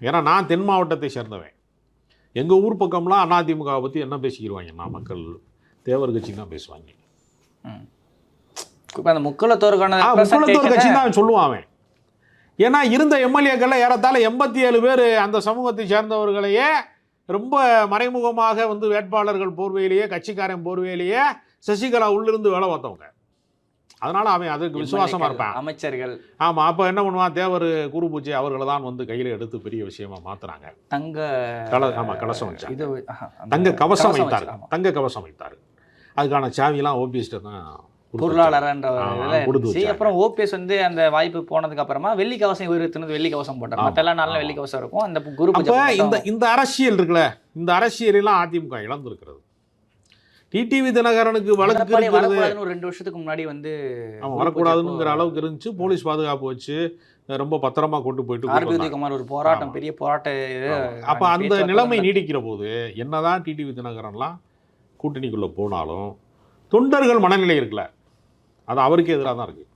ஏன்னா நான் தென் மாவட்டத்தை சேர்ந்தவன். எங்கள் ஊர் பக்கம்லாம் அதிமுகவை பற்றி என்ன பேசிக்கிடுவாங்கன்னா மக்கள் தேவர் கட்சி தான் பேசுவாங்க. அந்த முக்குளத்தோருக்கான கட்சி தான் சொல்லுவான் அவன். ஏன்னா இருந்த எம்எல்ஏக்கள் ஏறத்தாழ 87 பேர் அந்த சமூகத்தை சேர்ந்தவர்களையே ரொம்ப மறைமுகமாக வந்து வேட்பாளர்கள் போர்வையிலேயே கட்சிக்காரன் போர்வையிலேயே சசிகலா உள்ளிருந்து வேலை பார்த்தவங்க. அதனால அவன் அதுக்கு விசுவாசமா இருப்பான். அமைச்சர்கள் ஆமா, அப்ப என்ன பண்ணுவான், தேவர் குருபூஜை அவர்களை தான் வந்து கையில எடுத்து பெரிய விஷயமா மாத்துறாங்க. கலசம் வச்சாங்க, தங்க கவசம் வைத்தார், தங்க கவசம் வைத்தார். அதுக்கான சாவியெல்லாம் ஓபிஎஸ் தான் பொருளாளர்ன்ற அப்புறம் ஓபிஎஸ் வந்து அந்த வாய்ப்பு போனதுக்கு அப்புறமா வெள்ளி கவசம் இவர் வெள்ளி கவசம் போட்டார். மற்ற எல்லா நாளும் வெள்ளி கவசம் இருக்கும். அந்த குரு இந்த அரசியல் இருக்குல்ல, இந்த அரசியலெல்லாம் அதிமுக இழந்திருக்கிறது. டிடிவி தினகரனுக்கு வழக்கு இருக்கிறது 2 வருஷத்துக்கு முன்னாடி வந்து வரக்கூடாதுங்கிற அளவுக்கு இருந்துச்சு. போலீஸ் பாதுகாப்பு வச்சு ரொம்ப பத்திரமா கொண்டு போயிட்டு ஆர்பி குமார் ஒரு போராட்டம், பெரிய போராட்டம். அப்ப அந்த நிலைமை நீடிக்கிற போது என்னதான் டிடிவி தினகரன்லாம் கூட்டணிக்குள்ள போனாலும் தொண்டர்கள் மனநிலை இருக்குல்ல, அது அவருக்கு எதிராக தான் இருக்கு.